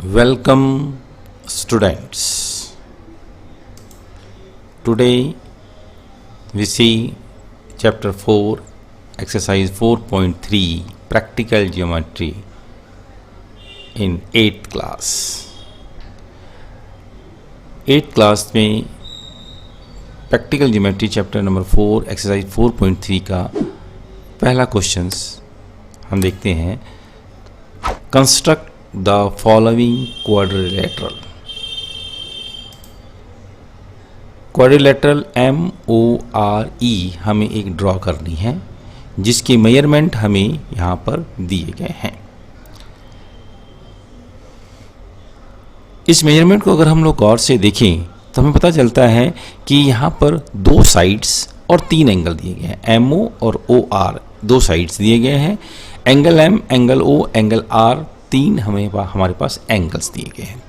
Welcome students. Today we see chapter 4 exercise 4.3 practical geometry in 8th class. 8th class में practical geometry chapter number 4 exercise 4.3 का पहला questions हम देखते हैं. Construct the following quadrilateral. Quadrilateral MORE हमें एक draw करनी है जिसकी मेजरमेंट हमें यहाँ पर दिए गए हैं. इस मेजरमेंट को अगर हम लोग गौर से देखें तो हमें पता चलता है कि यहाँ पर दो साइड्स और तीन एंगल दिए गए हैं. MO और OR दो साइड्स दिए गए हैं. Angle M, angle O, angle R तीन हमारे पास एंगल्स दिए गए हैं.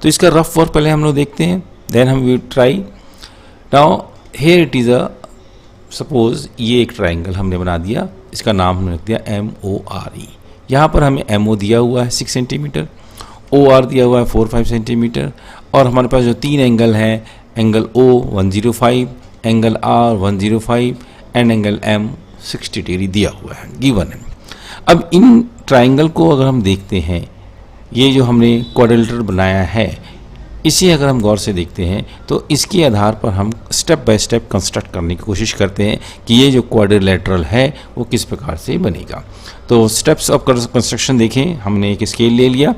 तो इसका रफ वर्क पहले हम लोग देखते हैं, देन हम will try. Now here it is suppose ये एक ट्राइंगल हमने बना दिया, इसका नाम हमने रख दिया MORE. यहाँ पर हमें MO दिया हुआ है 6 सेंटीमीटर, OR दिया हुआ है 4-5 सेंटीमीटर, और हमारे पास जो तीन एंगल हैं, angle O 105, angle R 105 and angle M 60 degree दिया हुआ है, गिवन है. अब इन ट्राइंगल को अगर हम देखते हैं, ये जो हमने क्वाड्रिलेटरल बनाया है, इसे अगर हम गौर से देखते हैं तो इसके आधार पर हम स्टेप बाय स्टेप कंस्ट्रक्ट करने की कोशिश करते हैं कि ये जो क्वाड्रिलेटरल है वो किस प्रकार से बनेगा. तो स्टेप्स ऑफ कंस्ट्रक्शन देखें. हमने एक स्केल ले लिया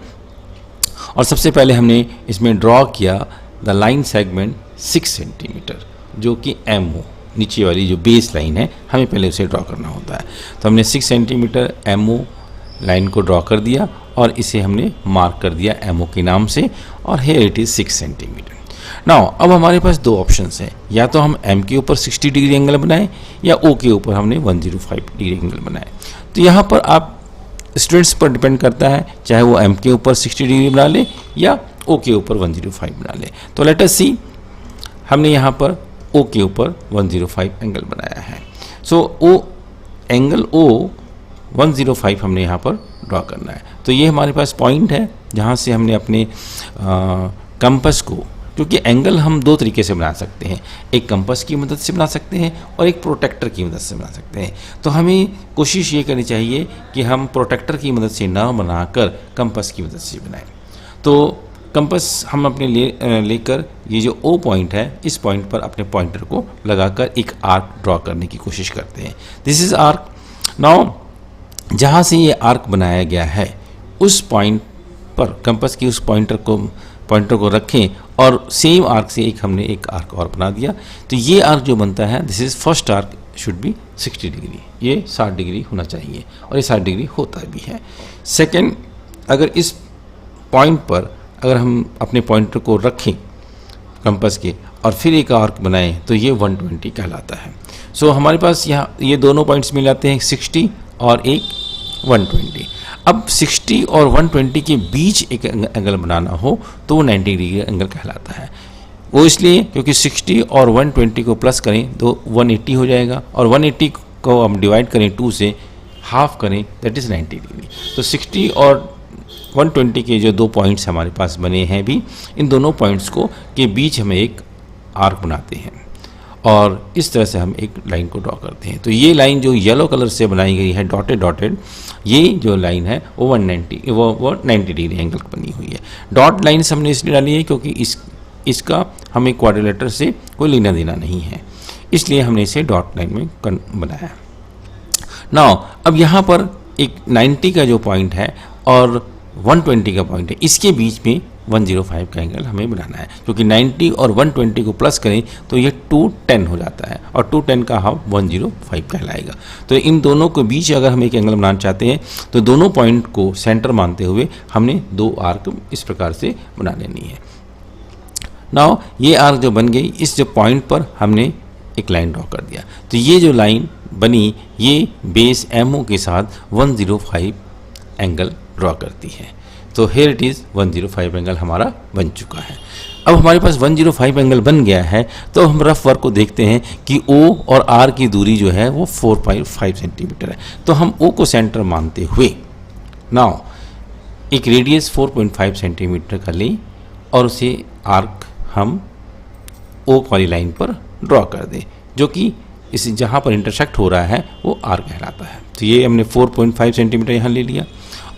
और सबसे पहले हमने इसमें ड्रॉ किया द लाइन सेगमेंट 6 सेंटीमीटर, जो कि MO नीचे वाली जो बेस लाइन है, हमें पहले उसे ड्रॉ करना होता है. तो हमने 6 सेंटीमीटर MO लाइन को ड्रॉ कर दिया और इसे हमने मार्क कर दिया MO के नाम से, और here it is 6 centimetre. Now अब हमारे पास दो ऑप्शंस हैं, या तो हम M के ऊपर 60 डिग्री एंगल बनाएं या O के ऊपर हमने 105 डिग्री एंगल बनाए. तो यहाँ पर आप स्टूडेंट्स पर डिपेंड करता है, चाहे वो M के ऊपर 60 डिग्री बना ले या O के ऊपर 105 बना ले. तो लेट अस सी, हमने यहाँ पर O के ऊपर 105 एंगल बनाया है. सो एंगल O 105 हमने यहाँ पर ड्रॉ करना है. तो ये हमारे पास पॉइंट है जहाँ से हमने अपने कंपस को, क्योंकि एंगल हम दो तरीके से बना सकते हैं, एक कंपस की मदद से बना सकते हैं और एक प्रोटेक्टर की मदद से बना सकते हैं. तो हमें कोशिश ये करनी चाहिए कि हम प्रोटेक्टर की मदद से ना बनाकर कंपस की मदद से बनाएं. तो कंपस हम अपने लेकर ये जो O पॉइंट है, इस पॉइंट पर अपने पॉइंटर को लगाकर एक आर्क ड्रॉ करने की कोशिश करते हैं. This is arc. नाउ जहाँ से ये आर्क बनाया गया है उस पॉइंट पर कंपस की उस पॉइंटर को रखें और सेम आर्क से हमने एक आर्क और बना दिया. तो ये आर्क जो बनता है, this is first arc should be 60 degree, ये 60 डिग्री होना चाहिए और ये 60 डिग्री होता भी है. सेकेंड, अगर इस पॉइंट पर अगर हम अपने पॉइंटर को रखें कंपस के और फिर एक आर्क बनाएं तो ये 120 कहलाता है. सो हमारे पास यहाँ ये दोनों पॉइंट्स मिल जाते हैं, 60 और एक 120. अब 60 और 120 के बीच एक एंगल बनाना हो तो वो 90 डिग्री एंगल कहलाता है. वो इसलिए क्योंकि 60 और 120 को प्लस करें तो 180 हो जाएगा, और 180 को हम डिवाइड करें 2 से, हाफ करें, दैट इज़ 90 डिग्री. तो 60 और 120 के जो दो पॉइंट्स हमारे पास बने हैं भी, इन दोनों पॉइंट्स को के बीच हमें एक आर्क बनाते हैं और इस तरह से हम एक लाइन को ड्रॉ करते हैं. तो ये लाइन जो येलो कलर से बनाई गई है, डॉटेड, ये जो लाइन है वो 90 डिग्री एंगल बनी हुई है. डॉट लाइन हमने इसलिए डाली है क्योंकि इसका हमें क्वाड्रिलेटरल से कोई लेना देना नहीं है, इसलिए हमने इसे डॉट लाइन में बनाया. नाउ अब यहाँ पर एक 90 का जो पॉइंट है और 120 का पॉइंट है, इसके बीच में 105 का एंगल हमें बनाना है, क्योंकि 90 और 120 को प्लस करें तो ये 210 हो जाता है और 210 का हाफ 105 कहलाएगा. तो इन दोनों के बीच अगर हम एक एंगल बनाना चाहते हैं तो दोनों पॉइंट को सेंटर मानते हुए हमने दो आर्क इस प्रकार से बना लेनी है. नाउ ये आर्क जो बन गई, इस जो पॉइंट पर हमने एक लाइन ड्रॉ कर दिया. तो ये जो लाइन बनी, ये बेस MO के साथ 105 एंगल ड्रॉ करती है. तो हेयर इट इज़ 105 एंगल हमारा बन चुका है. अब हमारे पास 105 एंगल बन गया है, तो हम रफ वर्क को देखते हैं कि O और R की दूरी जो है वो 4.5 सेंटीमीटर है. तो हम O को सेंटर मानते हुए नाउ एक रेडियस 4.5 सेंटीमीटर का लें और उसे आर्क हम ओ वाली लाइन पर ड्रॉ कर दें, जो कि इस जहाँ पर इंटरसेक्ट हो रहा है वो आर कहलाता है। तो ये हमने 4.5 सेंटीमीटर यहाँ ले लिया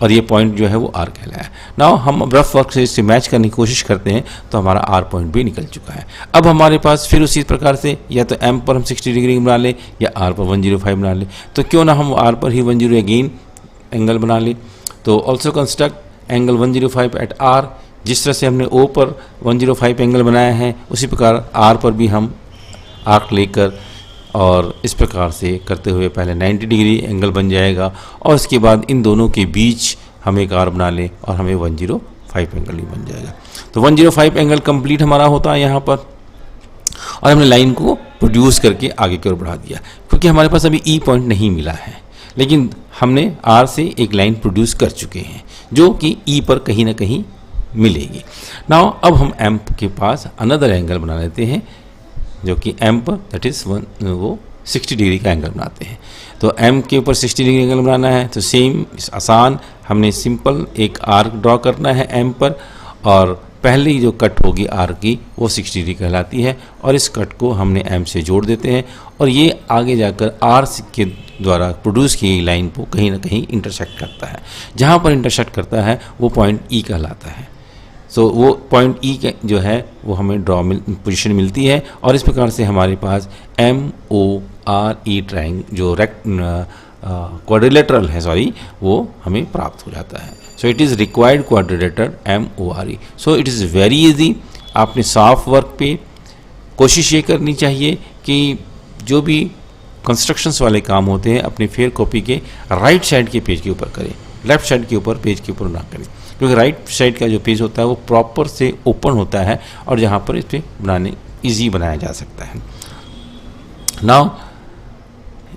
और ये पॉइंट जो है वो आर कहलाया। नाउ हम रफ वर्क से इसे मैच करने की कोशिश करते हैं तो हमारा आर पॉइंट भी निकल चुका है। अब हमारे पास फिर उसी प्रकार से या तो एम पर हम 60 डिग्री बना लें या आर पर 105 बना लें। तो क्यों ना हम आर पर ही 10 अगेन एंगल बना लें। तो also construct angle 105 at R. जिस तरह से हमने ओ पर 105 एंगल बनाया है उसी प्रकार आर पर भी हम आर्क लेकर और इस प्रकार से करते हुए पहले 90 डिग्री एंगल बन जाएगा और उसके बाद इन दोनों के बीच हम एक आर्क बना लें और हमें 105 एंगल ही बन जाएगा। तो 105 एंगल कंप्लीट हमारा होता है यहाँ पर और हमने लाइन को प्रोड्यूस करके आगे की ओर बढ़ा दिया, क्योंकि हमारे पास अभी ई पॉइंट नहीं मिला है, लेकिन हमने आर से एक लाइन प्रोड्यूस कर चुके हैं जो कि ई पर कहीं ना कहीं मिलेगी। नाउ अब हम एम के पास अनदर एंगल बना लेते हैं जो कि एम पर दैट इज़ वो 60 डिग्री का एंगल बनाते हैं। तो एम के ऊपर 60 डिग्री एंगल बनाना है तो सेम आसान, हमने सिंपल एक आर्क ड्रॉ करना है एम पर और पहली जो कट होगी आर्क की वो 60 डिग्री कहलाती है और इस कट को हमने एम से जोड़ देते हैं और ये आगे जाकर आर के द्वारा प्रोड्यूस की गई लाइन को कहीं ना कहीं इंटरसेक्ट करता है। जहाँ पर इंटरसेक्ट करता है वो पॉइंट ई कहलाता है। सो वो पॉइंट ई जो है वो हमें पोजीशन मिलती है और इस प्रकार से हमारे पास एम ओ आर ई ट्राइंग जो क्वाड्रिलेटरल है वो हमें प्राप्त हो जाता है। So it is required quadrilateral M O R E. So it is very easy. आपने सॉफ्ट वर्क पे कोशिश ये करनी चाहिए कि जो भी कंस्ट्रक्शंस वाले काम होते हैं अपनी फेयर कॉपी के राइट साइड के पेज के ऊपर करें, लेफ्ट साइड के ऊपर पेज के ऊपर ना करें, क्योंकि राइट साइड का जो पेज होता है वो प्रॉपर से ओपन होता है और जहाँ पर इस पर ईजी बनाया जा सकता है। नाउ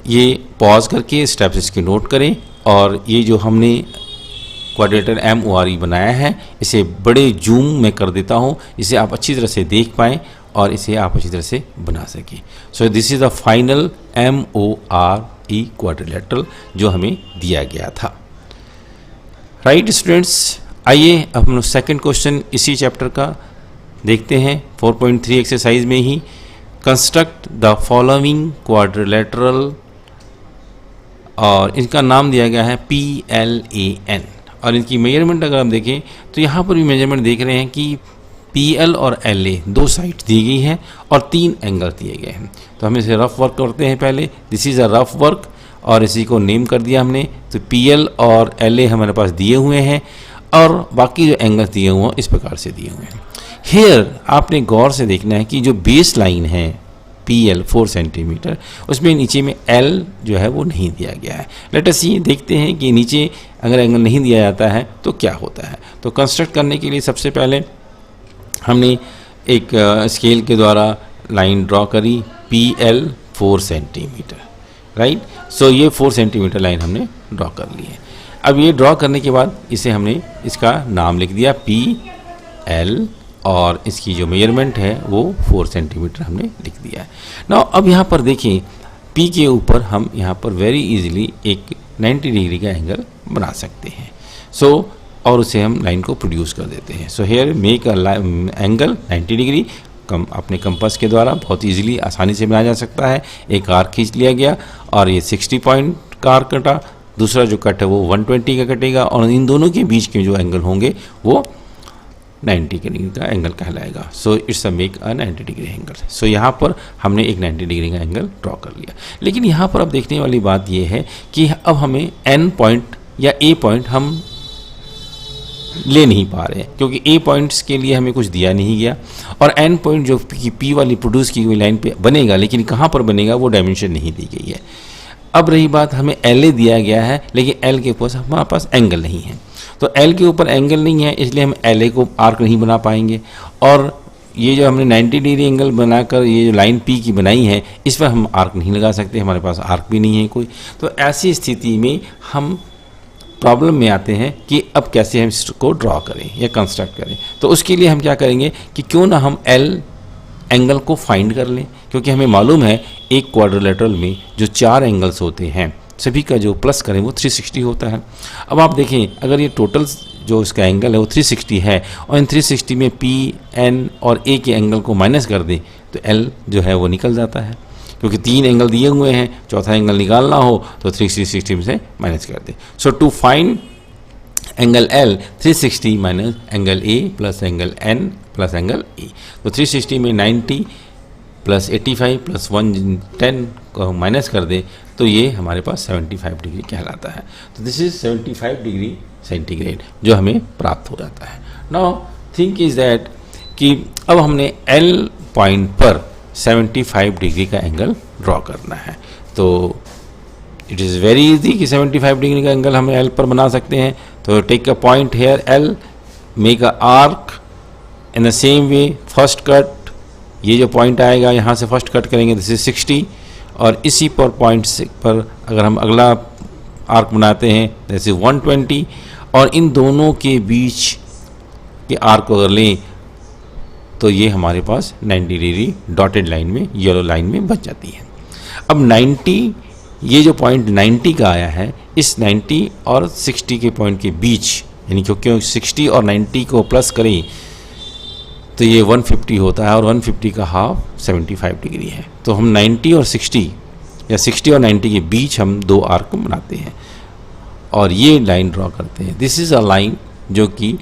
ये पॉज करके स्टेप्स इसके नोट करें और ये जो हमने quadrilateral M O R E बनाया है इसे बड़े जूम में कर देता हूँ, इसे आप अच्छी तरह से देख पाएँ और इसे आप अच्छी तरह से बना सकें। So this is the final M O R E quadrilateral जो हमें दिया गया था। राइट स्टूडेंट्स, आइए अब हम लोग सेकेंड क्वेश्चन इसी चैप्टर का देखते हैं 4.3 एक्सरसाइज में ही। कंस्ट्रक्ट द फॉलोइंग क्वाड्रिलेटरल और इनका नाम दिया गया है PLAN और इनकी मेजरमेंट अगर हम देखें तो यहाँ पर भी मेजरमेंट देख रहे हैं कि PL और LA दो साइड दी गई हैं और 3 एंगल दिए गए हैं। तो हम इसे रफ वर्क करते हैं पहले। This is a rough work और इसी को नेम कर दिया हमने। तो PL और LA हमारे पास दिए हुए हैं और बाकी जो एंगल्स दिए हुए हैं इस प्रकार से दिए हुए हैं। हेयर आपने गौर से देखना है कि जो बेस लाइन है PL 4 सेंटीमीटर उसमें नीचे में L जो है वो नहीं दिया गया है। लेट अस सी देखते हैं कि नीचे अगर एंगल नहीं दिया जाता है तो क्या होता है। तो कंस्ट्रक्ट करने के लिए सबसे पहले हमने एक स्केल के द्वारा लाइन ड्रॉ करी PL 4 सेंटीमीटर, राइट। सो ये 4 सेंटीमीटर लाइन हमने ड्रॉ कर ली है। अब ये ड्रॉ करने के बाद इसे हमने इसका नाम लिख दिया PL और इसकी जो मेजरमेंट है वो 4 सेंटीमीटर हमने लिख दिया है। नाउ अब यहाँ पर देखें P के ऊपर हम यहाँ पर वेरी इजीली एक 90 डिग्री का एंगल बना सकते हैं। सो और उसे हम लाइन को प्रोड्यूस कर देते हैं। So here make a angle 90 degree अपने कंपास के द्वारा बहुत इजीली आसानी से बनाया जा सकता है। एक आर्क खींच लिया गया और ये 60 पॉइंट का आर्क कटा, दूसरा जो कट है वो 120 का कटेगा और इन दोनों के बीच के जो एंगल होंगे वो 90 डिग्री का एंगल कहलाएगा। So it's a make a 90 degree angle. So यहाँ पर हमने एक 90 डिग्री का एंगल ड्रॉ कर लिया। लेकिन यहाँ पर अब देखने वाली बात यह है कि अब हमें N पॉइंट या A पॉइंट हम ले नहीं पा रहे हैं, क्योंकि A पॉइंट्स के लिए हमें कुछ दिया नहीं गया और N पॉइंट जो P वाली प्रोड्यूस की हुई लाइन पे बनेगा, लेकिन कहाँ पर बनेगा वो डायमेंशन नहीं दी गई है। अब रही बात, हमें LA दिया गया है लेकिन L के ऊपर हमारे पास एंगल नहीं है। तो L के ऊपर एंगल नहीं है इसलिए हम LA को आर्क नहीं बना पाएंगे और ये जो हमने 90 डिग्री एंगल बनाकर ये जो लाइन P की बनाई है इस पर हम आर्क नहीं लगा सकते, हमारे पास आर्क भी नहीं है कोई। तो ऐसी स्थिति में हम प्रॉब्लम में आते हैं कि अब कैसे हम इसको ड्रॉ करें या कंस्ट्रक्ट करें। तो उसके लिए हम क्या करेंगे कि क्यों ना हम L एंगल को फाइंड कर लें, क्योंकि हमें मालूम है एक क्वाड्रिलेटरल में जो 4 एंगल्स होते हैं सभी का जो प्लस करें वो 360 होता है। अब आप देखें अगर ये टोटल जो इसका एंगल है वो 360 है और इन 360 में पी एन और ए के एंगल को माइनस कर दे तो एल जो है वो निकल जाता है, क्योंकि 3 एंगल दिए हुए हैं, चौथा एंगल निकालना हो तो 360 में से माइनस कर दे। So to find angle L 360 minus angle A plus angle N plus angle E, तो 360 में 90 प्लस 85 प्लस 110 को माइनस कर दे तो ये हमारे पास 75 डिग्री कहलाता है। तो दिस इज 75 डिग्री सेंटीग्रेड जो हमें प्राप्त हो जाता है। नाउ थिंक इज दैट कि अब हमने L पॉइंट पर 75 डिग्री का एंगल ड्रॉ करना है, तो इट इज़ वेरी इजी कि 75 डिग्री का एंगल हम L पर बना सकते हैं। तो take a point here L, make a arc in the same way, first cut, ये जो पॉइंट आएगा यहाँ से फर्स्ट कट करेंगे, दिस इज 60, और इसी पर पॉइंट पर अगर हम अगला आर्क बनाते हैं दिस इज 120, और इन दोनों के बीच के आर्क को अगर लें तो ये हमारे पास 90 डिग्री डॉटेड लाइन में, येलो लाइन में बच जाती है। अब 90, ये जो पॉइंट 90 का आया है, इस 90 और 60 के पॉइंट के बीच, यानी क्योंकि 60 और 90 को प्लस करें तो ये 150 होता है और 150 का हाफ 75 डिग्री है। तो हम 90 और 60 या 60 और 90 के बीच हम दो आर्क बनाते हैं और ये लाइन ड्रॉ करते हैं। दिस इज़ अ लाइन जो कि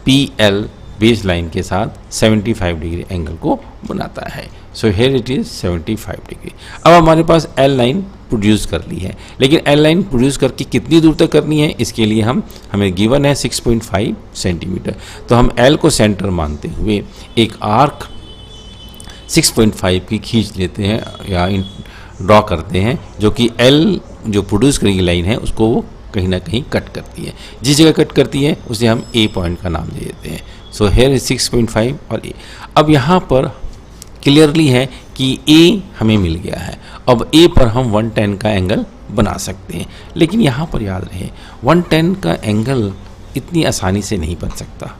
PL बेस लाइन के साथ 75 डिग्री एंगल को बनाता है। So here it is 75 degree. अब हमारे पास L लाइन प्रोड्यूस कर ली है, लेकिन L लाइन प्रोड्यूस करके कितनी दूर तक करनी है, इसके लिए हमें गिवन है 6.5 सेंटीमीटर। तो हम L को सेंटर मानते हुए एक आर्क 6.5 की खींच लेते हैं या ड्रॉ करते हैं, जो कि L जो प्रोड्यूस करेगी लाइन है उसको वो कहीं ना कहीं कट करती है। जिस जगह कट करती है उसे हम A पॉइंट का नाम दे देते हैं। सो हेयर इज 6.5 और A। अब यहाँ पर क्लियरली है कि A हमें मिल गया है। अब A पर हम 110 का एंगल बना सकते हैं, लेकिन यहाँ पर याद रहे 110 का एंगल इतनी आसानी से नहीं बन सकता।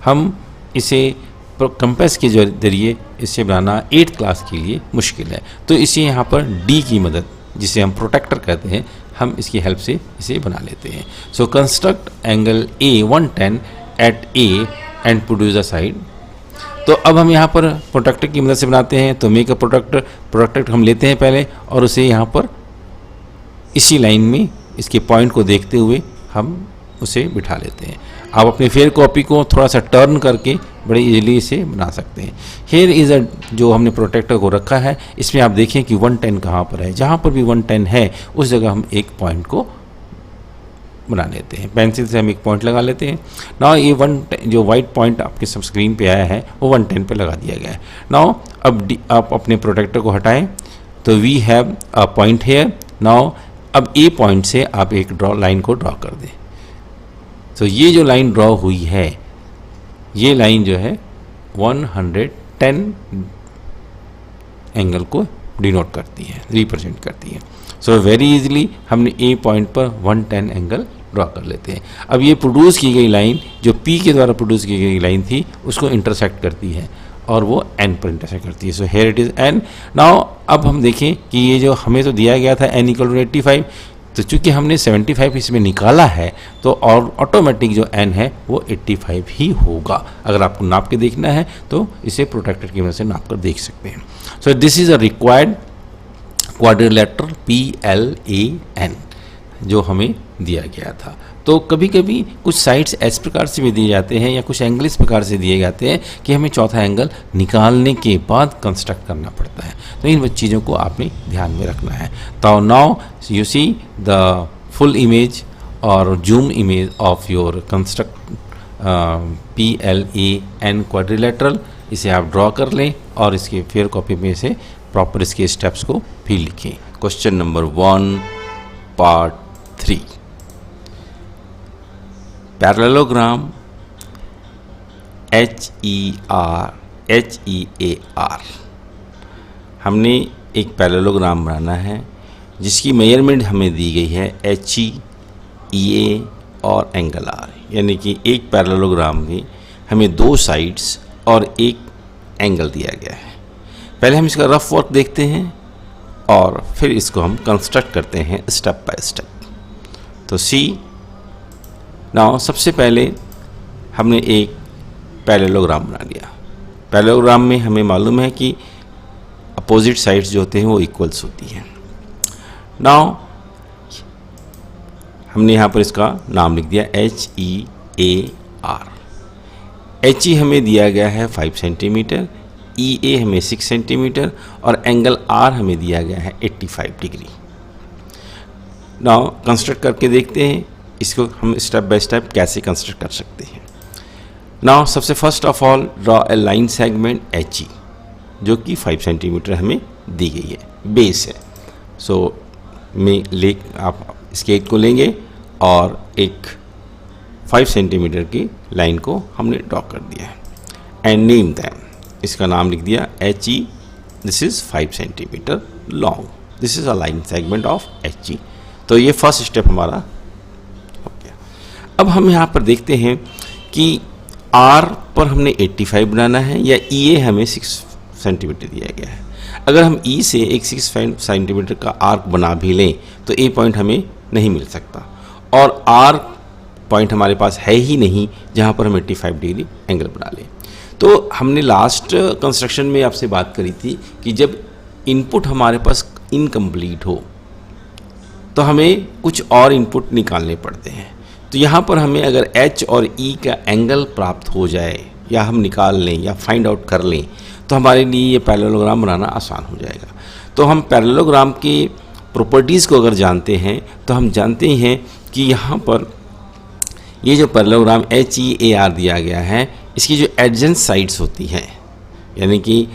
हम इसे कंपास के जरिए इसे बनाना 8th क्लास के लिए मुश्किल है, तो इसे यहाँ पर D की मदद, जिसे हम प्रोटेक्टर कहते हैं, हम इसकी हेल्प से इसे बना लेते हैं। So construct angle A 110 at A and produce a side. तो अब हम यहाँ पर प्रोटेक्टर की मदद से बनाते हैं। तो मेक अ प्रोटेक्टर हम लेते हैं पहले और उसे यहाँ पर इसी लाइन में इसके पॉइंट को देखते हुए हम उसे बिठा लेते हैं। आप अपने फेयर कॉपी को थोड़ा सा टर्न करके बड़े इजीली इसे बना सकते हैं। हेयर इज़ अ जो हमने प्रोटेक्टर को रखा है, इसमें आप देखें कि 110 कहाँ पर है। जहाँ पर भी 110 है उस जगह हम एक पॉइंट को बना लेते हैं। पेंसिल से हम एक पॉइंट लगा लेते हैं। नाउ ये जो वाइट पॉइंट आपके सब स्क्रीन पे आया है वो 110 पे लगा दिया गया है। नाउ अब आप अपने प्रोटेक्टर को हटाएं तो we have a point here. Now अब A पॉइंट से आप एक लाइन को ड्रॉ कर दें। तो ये जो लाइन ड्रॉ हुई है, ये लाइन जो है 110 एंगल को डिनोट करती है, रिप्रेजेंट करती है। सो वेरी इजीली हमने A पॉइंट पर 110 एंगल ड्रॉ कर लेते हैं। अब ये प्रोड्यूस की गई लाइन जो P के द्वारा प्रोड्यूस की गई लाइन थी उसको इंटरसेक्ट करती है और वो N पर इंटरसेक्ट करती है। So here it is N। Now अब हम देखें कि ये जो हमें तो दिया गया था N इक्वल टू 85, तो चूंकि हमने 75 इसमें निकाला है तो और ऑटोमेटिक जो N है वो 85 ही होगा। अगर आपको नाप के देखना है तो इसे प्रोटेक्टर की मदद से नाप कर देख सकते हैं। So this is a required quadrilateral PLAN जो हमें दिया गया था। तो कभी कभी कुछ साइड्स इस प्रकार से भी दिए जाते हैं या कुछ एंगल इस प्रकार से दिए जाते हैं कि हमें चौथा एंगल निकालने के बाद कंस्ट्रक्ट करना पड़ता है। तो इन चीज़ों को आपने ध्यान में रखना है। तो now you see the full image और zoom image of your construct PLAN quadrilateral. इसे आप ड्रॉ कर लें और इसके फेयर कॉपी में से प्रॉपर इसके स्टेप्स को भी लिखें। Question number 1 part 3, parallelogram HEAR। हमने एक पैरेललोग्राम बनाना है जिसकी मेजरमेंट हमें दी गई है HE, EA और एंगल R। यानी कि एक पैरेललोग्राम में हमें 2 साइड्स और एक एंगल दिया गया है। पहले हम इसका रफ वर्क देखते हैं और फिर इसको हम कंस्ट्रक्ट करते हैं स्टेप बाय स्टेप। तो सी नाउ सबसे पहले हमने एक पैरेललोग्राम बना लिया। पैरेललोग्राम में हमें मालूम है कि अपोजिट साइड्स जो होते हैं वो इक्वल्स होती हैं। नाउ हमने यहाँ पर इसका नाम लिख दिया HEAR। HE हमें दिया गया है 5 सेंटीमीटर, EA हमें 6 सेंटीमीटर और एंगल R हमें दिया गया है 85 डिग्री। नाउ कंस्ट्रक्ट करके देखते हैं इसको हम स्टेप बाय स्टेप कैसे कंस्ट्रक्ट कर सकते हैं। नाउ सबसे first of all draw a line segment HE जो कि 5 सेंटीमीटर हमें दी गई है, बेस है। सो आप स्केच को लेंगे और एक 5 सेंटीमीटर की लाइन को हमने ड्रॉ कर दिया है एंड नेम दैम। इसका नाम लिख दिया HE, this is 5 centimetre long, this is a line segment of HE। तो ये फर्स्ट स्टेप हमारा हो गया। अब हम यहाँ पर देखते हैं कि R पर हमने 85 बनाना है या EA हमें 6 सेंटीमीटर दिया गया है। अगर हम E से एक 6 सेंटीमीटर का आर्क बना भी लें तो A पॉइंट हमें नहीं मिल सकता और R पॉइंट हमारे पास है ही नहीं जहाँ पर हम 85 डिग्री एंगल बना लें। तो हमने लास्ट कंस्ट्रक्शन में आपसे बात करी थी कि जब इनपुट हमारे पास इनकम्प्लीट हो तो हमें कुछ और इनपुट निकालने पड़ते हैं। तो यहाँ पर हमें अगर H और E का एंगल प्राप्त हो जाए या हम निकाल लें या फाइंड आउट कर लें तो हमारे लिए ये पैरेललोग्राम बनाना आसान हो जाएगा। तो हम पैरेललोग्राम की प्रॉपर्टीज़ को अगर जानते हैं तो हम जानते हैं कि यहाँ पर ये जो पैरेललोग्राम HEAR दिया गया है इसकी जो एडजेंट साइड्स होती हैं यानी कि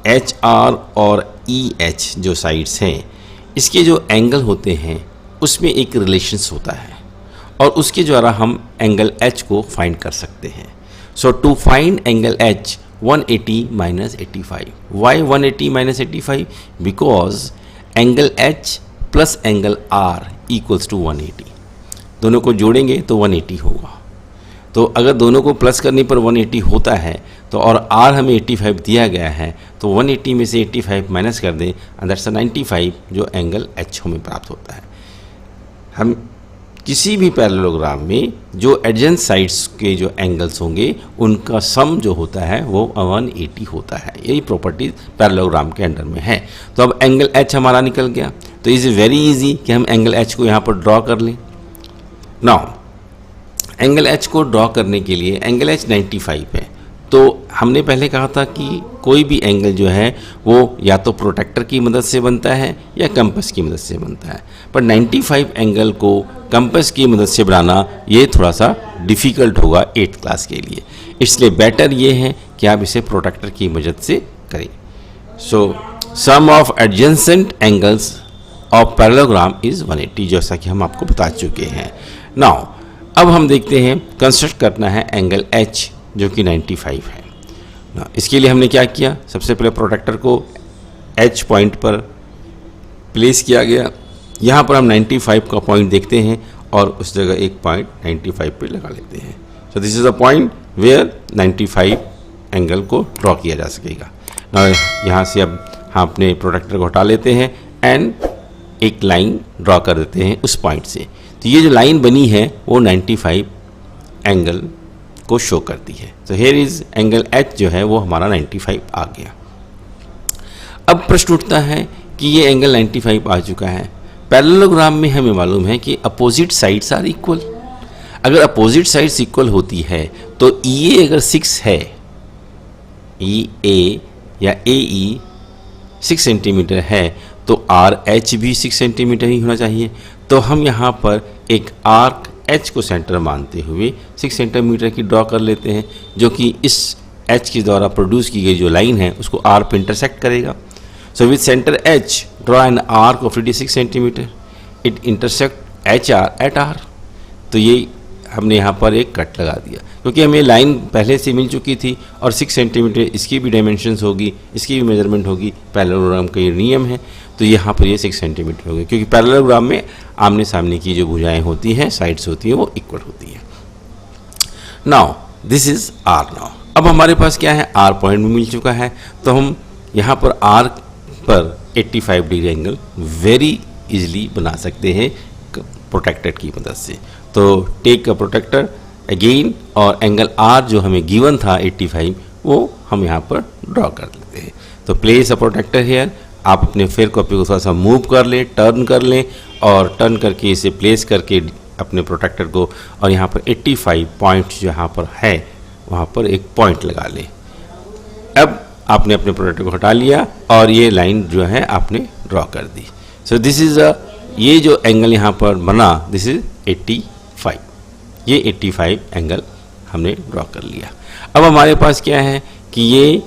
HR और EH जो साइड्स हैं इसके जो एंगल होते हैं उसमें एक रिलेशंस होता है और उसके द्वारा हम एंगल H को फाइंड कर सकते हैं। So to find angle H 180 minus 85. Why 180 minus 85? Because angle H plus angle R equals to 180। दोनों को जोड़ेंगे तो 180 होगा। तो अगर दोनों को प्लस करने पर 180 होता है तो और R हमें 85 दिया गया है तो 180 में से 85 माइनस कर दें अंदर से 95 जो एंगल H हमें प्राप्त होता है। हम किसी भी पैरेललोग्राम में जो एडजेंट साइड्स के जो एंगल्स होंगे उनका सम जो होता है वो 180 होता है। यही प्रॉपर्टीज पैरेललोग्राम के अंडर में है। तो अब एंगल H हमारा निकल गया तो इज़ वेरी इजी कि हम एंगल H को यहाँ पर ड्रॉ कर लें। नाउ एंगल H को ड्रॉ करने के लिए एंगल H 95 है। तो हमने पहले कहा था कि कोई भी एंगल जो है वो या तो प्रोटेक्टर की मदद से बनता है या कंपास की मदद से बनता है, पर 95 एंगल को कंपास की मदद से बनाना ये थोड़ा सा डिफ़िकल्ट होगा 8th क्लास के लिए। इसलिए बेटर ये है कि आप इसे प्रोटेक्टर की मदद से करें। So sum of adjacent angles of parallelogram is 180 जैसा कि हम आपको बता चुके हैं। नाउ अब हम देखते हैं कंस्ट्रक्ट करना है एंगल H जो कि 95 है ना। इसके लिए हमने क्या किया, सबसे पहले प्रोटेक्टर को H पॉइंट पर प्लेस किया गया। यहाँ पर हम 95 का पॉइंट देखते हैं और उस जगह एक पॉइंट 95 पे लगा लेते हैं। So this is a point where 95 angle को ड्रॉ किया जा सकेगा ना। यहाँ से अब हम अपने प्रोटेक्टर को हटा लेते हैं एंड एक लाइन ड्रॉ कर देते हैं उस पॉइंट से। तो ये जो लाइन बनी है वो 95 एंगल को शो करती है। तो हेयर इज एंगल H जो है वो हमारा 95 आ गया। अब प्रश्न उठता है कि ये एंगल 95 आ चुका है, पैरेललोग्राम में हमें मालूम है कि अपोजिट साइड्स आर इक्वल। अगर अपोजिट साइड्स इक्वल होती है तो EA अगर 6 है, EA या AE 6 सेंटीमीटर है तो RH भी 6 सेंटीमीटर ही होना चाहिए। तो हम यहाँ पर एक आर्क H को सेंटर मानते हुए 6 सेंटीमीटर की ड्रॉ कर लेते हैं जो कि इस H के द्वारा प्रोड्यूस की गई जो लाइन है उसको R पे इंटरसेक्ट करेगा। So with centre H draw an arc of 86 centimetre, it intersect HR at R। तो ये हमने यहाँ पर एक कट लगा दिया क्योंकि हमें लाइन पहले से मिल चुकी थी और 6 सेंटीमीटर इसकी भी डायमेंशंस होगी, इसकी भी मेजरमेंट होगी। पैरेललोग्राम का ये नियम है। तो यहाँ पर ये 6 सेंटीमीटर हो गए क्योंकि पैरेललोग्राम में आमने सामने की जो भुजाएं होती हैं, साइड्स होती हैं, वो इक्वल होती हैं। Now this is R। Now अब हमारे पास क्या है, R पॉइंट भी मिल चुका है। तो हम यहाँ पर R पर 85 डिग्री एंगल वेरी इजीली बना सकते हैं प्रोटेक्टर की मदद से। तो टेक अ प्रोटेक्टर अगेन, और एंगल आर जो हमें गिवन था 85 वो हम यहाँ पर ड्रॉ कर लेते हैं। तो प्लेस अ प्रोटेक्टर हेयर, आप अपने फेयर कॉपी को थोड़ा सा मूव कर लें, टर्न कर लें, और टर्न करके इसे प्लेस करके अपने प्रोटेक्टर को, और यहाँ पर 85 पॉइंट यहाँ पर है वहाँ पर एक पॉइंट लगा लें। अब आपने अपने प्रोटेक्टर को हटा लिया और ये लाइन जो है आपने ड्रॉ कर दी। सो दिस इज़ ये जो एंगल यहाँ पर बना, दिस इज 85, ये 85 एंगल हमने ड्रॉ कर लिया। अब हमारे पास क्या है कि ये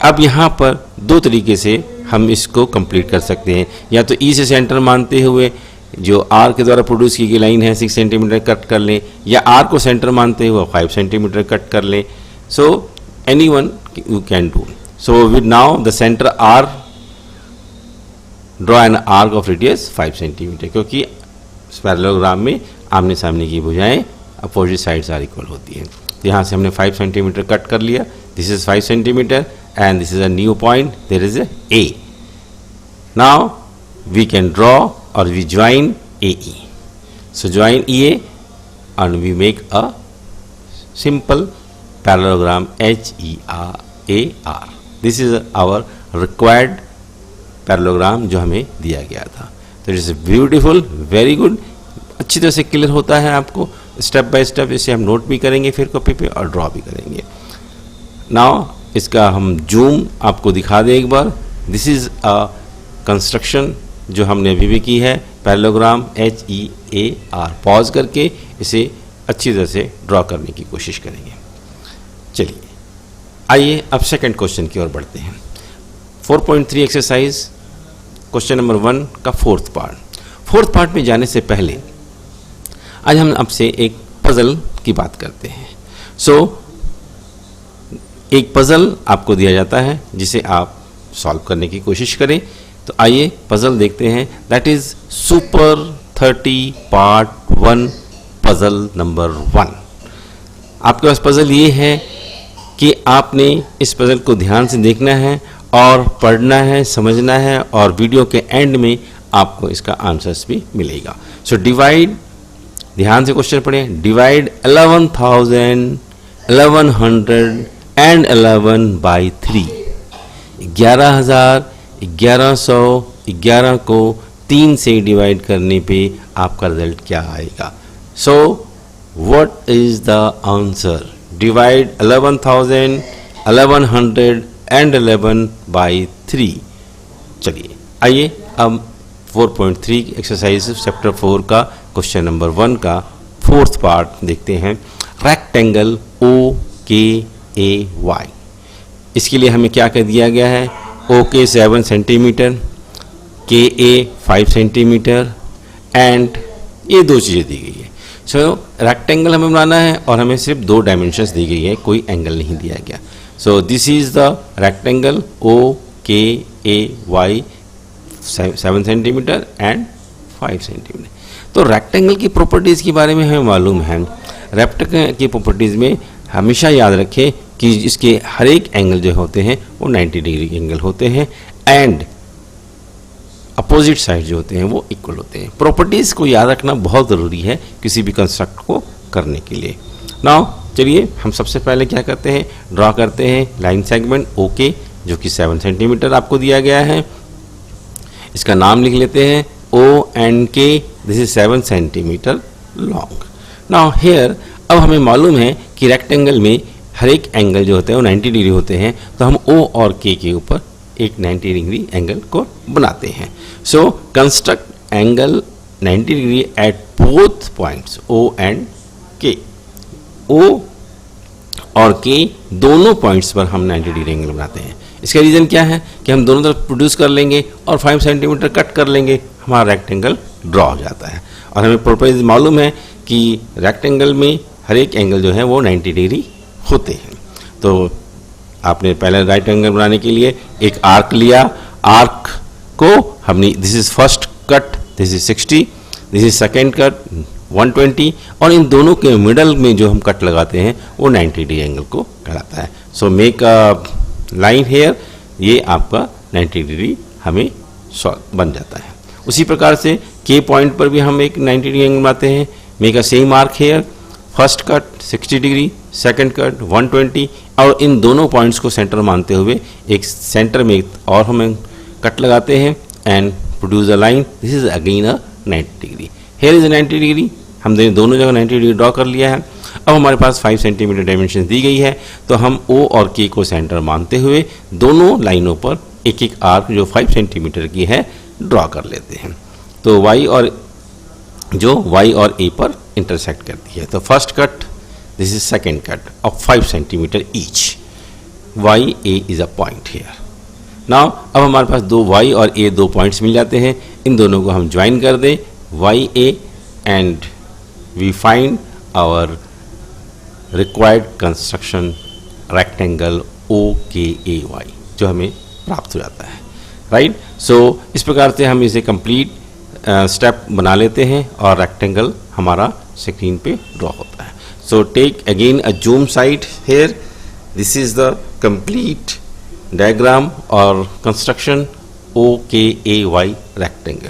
अब यहाँ पर दो तरीके से हम इसको कंप्लीट कर सकते हैं, या तो ई से सेंटर मानते हुए जो आर के द्वारा प्रोड्यूस की गई लाइन है 6 सेंटीमीटर कट कर लें, या आर को सेंटर मानते हुए 5 सेंटीमीटर कट कर लें। सो anyone you can do. So with now the center R, draw an arc of radius 5 centimetre, क्योंकि पैरेललोग्राम में आमने सामने की भुजाएं अपोजिट साइड्स आर इक्वल होती हैं। तो यहाँ से हमने 5 सेंटीमीटर कट कर लिया, this is 5 centimetre and this is a new point, there is A. Now we can draw और we join A E. So join E A and we make a simple parallelogram HEAR. This is our required parallelogram जो हमें दिया गया था। तो it is beautiful, very good, अच्छी तरह से क्लियर होता है आपको स्टेप बाय स्टेप। इसे हम नोट भी करेंगे फिर कॉपी पे और ड्रॉ भी करेंगे। नाउ इसका हम जूम आपको दिखा दें एक बार। दिस इज़ अ कंस्ट्रक्शन जो हमने अभी भी की है, पैरेललोग्राम HEAR। पॉज करके इसे अच्छी तरह से ड्रॉ करने की कोशिश करेंगे। चलिए आइए अब सेकंड क्वेश्चन की ओर बढ़ते हैं। 4.3 एक्सरसाइज क्वेश्चन नंबर 1 का फोर्थ पार्ट में जाने से पहले आज हम आपसे एक पजल की बात करते हैं। सो एक पजल आपको दिया जाता है जिसे आप सॉल्व करने की कोशिश करें। तो आइए पजल देखते हैं। That is super 30 part 1 puzzle number 1। आपके पास पजल ये है कि आपने इस पजल को ध्यान से देखना है और पढ़ना है, समझना है, और वीडियो के एंड में आपको इसका आंसर्स भी मिलेगा। सो डिवाइड, ध्यान से क्वेश्चन पढ़ें। Divide 11,000, 1100 and 11 by 3। 11,000, 1100, 11 को 3 से डिवाइड करने पे आपका रिजल्ट क्या आएगा? So what is the answer? Divide 11,000, 1100 and 11 by 3। चलिए आइए अब 4.3 एक्सरसाइज चैप्टर 4 का क्वेश्चन नंबर 1 का फोर्थ पार्ट देखते हैं। रेक्टेंगल OKAY, इसके लिए हमें क्या कर दिया गया है? OK 7 centimetre, KA 5 centimetre and ये दो चीज़ें दी गई है। सो रेक्टेंगल हमें बनाना है और हमें सिर्फ 2 डायमेंशंस दी गई है, कोई एंगल नहीं दिया गया। So this is the rectangle OKAY 7 centimetre and 5 centimetre. तो रेक्टेंगल की प्रॉपर्टीज़ के बारे में हमें मालूम है। रेक्टेंगल की प्रॉपर्टीज़ में हमेशा याद रखें कि इसके हर एक एंगल जो होते हैं वो 90 डिग्री के एंगल होते हैं एंड अपोजिट साइड जो होते हैं वो इक्वल होते हैं। प्रॉपर्टीज़ को याद रखना बहुत ज़रूरी है किसी भी कंस्ट्रक्ट को करने के लिए। नाउ चलिए हम सबसे पहले क्या करते हैं, ड्रॉ करते हैं लाइन सेगमेंट ओके जो कि 7 सेंटीमीटर आपको दिया गया है। इसका नाम लिख लेते हैं ONK, this is 7 centimetre long. Now here अब हमें मालूम है कि रेक्टेंगल में हर एक एंगल जो होते हैं वो 90 डिग्री होते हैं, तो हम O और K के ऊपर एक 90 डिग्री एंगल को बनाते हैं। So construct angle 90 degree at both points O and K। O और K दोनों पॉइंट्स पर हम 90 डिग्री एंगल बनाते हैं। इसका रीज़न क्या है कि हम दोनों तरफ प्रोड्यूस कर लेंगे और 5 सेंटीमीटर कट कर लेंगे, हमारा रेक्टेंगल ड्रॉ हो जाता है। और हमें प्रॉपर्टीज मालूम है कि रेक्टेंगल में हर एक एंगल जो है वो 90 डिग्री होते हैं। तो आपने पहले राइट एंगल बनाने के लिए एक आर्क लिया, आर्क को हमने this is first cut, this is 60, this is second cut 120, और इन दोनों के मिडल में जो हम कट लगाते हैं वो 90 डिग्री एंगल को कहलाता है। So make a line here, ये आपका 90 डिग्री हमें बन जाता है। उसी प्रकार से के पॉइंट पर भी हम एक 90 डिग्री एंगल बनाते हैं। Make a same arc here, first cut 60 degree, second cut 120, और इन दोनों पॉइंट्स को सेंटर मानते हुए एक सेंटर में और हम कट लगाते हैं and produce a line. This is again a 90 degree. Here is 90 degree, हमने दोनों जगह 90 डिग्री ड्रॉ कर लिया है। अब हमारे पास 5 सेंटीमीटर डायमेंशन दी गई है, तो हम O और K को सेंटर मानते हुए दोनों लाइनों पर एक एक आर्क जो 5 सेंटीमीटर की है ड्रॉ कर लेते हैं। तो Y और A पर इंटरसेक्ट करती है। तो first cut, this is second cut off 5 centimetre each. YA is a point here. Now अब हमारे पास Y और A दो पॉइंट्स मिल जाते हैं, इन दोनों को हम ज्वाइन कर दें YA and we find our required construction rectangle OKAY जो हमें प्राप्त हो जाता है, राइट। सो इस प्रकार से हम इसे कंप्लीट स्टेप बना लेते हैं और रेक्टेंगल हमारा स्क्रीन पे ड्रॉ होता है। So take again a zoom side here, this is the complete diagram और कंस्ट्रक्शन OKAY रेक्टेंगल।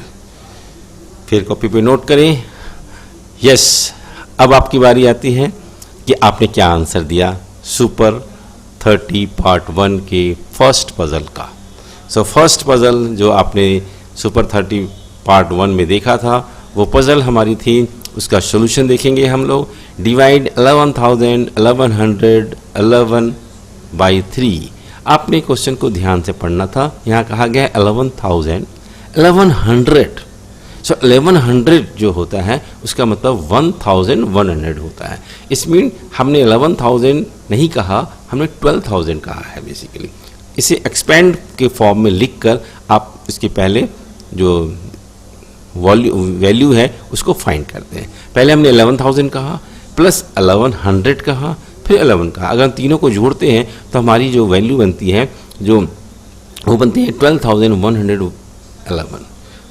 फिर कॉपी पे नोट करें। यस, अब आपकी बारी आती है कि आपने क्या आंसर दिया सुपर 30 पार्ट 1 के फर्स्ट पजल का। सो फर्स्ट पजल जो आपने सुपर 30 पार्ट 1 में देखा था वो पजल हमारी थी, उसका सॉल्यूशन देखेंगे हम लोग। Divide 11,1111 by 3। आपने क्वेश्चन को ध्यान से पढ़ना था। यहाँ कहा गया 11,1100। सो 1100 जो होता है उसका मतलब 1100 होता है। इस मीन हमने 11,000 नहीं कहा, हमने 12,000 कहा है बेसिकली। इसे एक्सपेंड के फॉर्म में लिखकर आप इसके पहले जो वैल्यू है उसको फाइंड करते हैं। पहले हमने 11,000 कहा प्लस 1100 कहा फिर 11 कहा। अगर हम तीनों को जोड़ते हैं तो हमारी जो वैल्यू बनती है वो बनती है 12,111।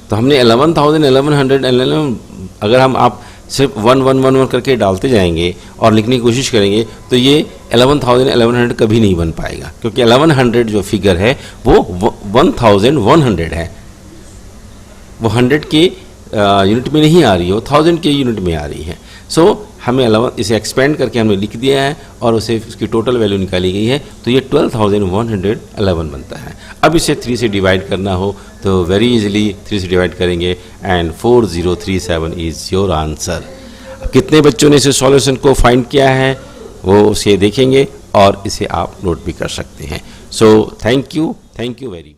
तो हमने 11,1111 अगर आप सिर्फ 1111 करके डालते जाएंगे और लिखने की कोशिश करेंगे तो ये 11,1100 कभी नहीं बन पाएगा, क्योंकि 1100 जो फिगर है वो 1,100 है। वो 100 के यूनिट में नहीं आ रही है, वो 1000 के यूनिट में आ रही है। सो हमें 11 इसे एक्सपेंड करके हमने लिख दिया है और उसे उसकी टोटल वैल्यू निकाली गई है, तो ये 12,111 बनता है। अब इसे 3 से डिवाइड करना हो तो वेरी इजीली 3 से डिवाइड करेंगे एंड 4037 इज़ योर आंसर। अब कितने बच्चों ने इसे सॉल्यूशन को फाइंड किया है वो उसे देखेंगे और इसे आप नोट भी कर सकते हैं। So thank you very much.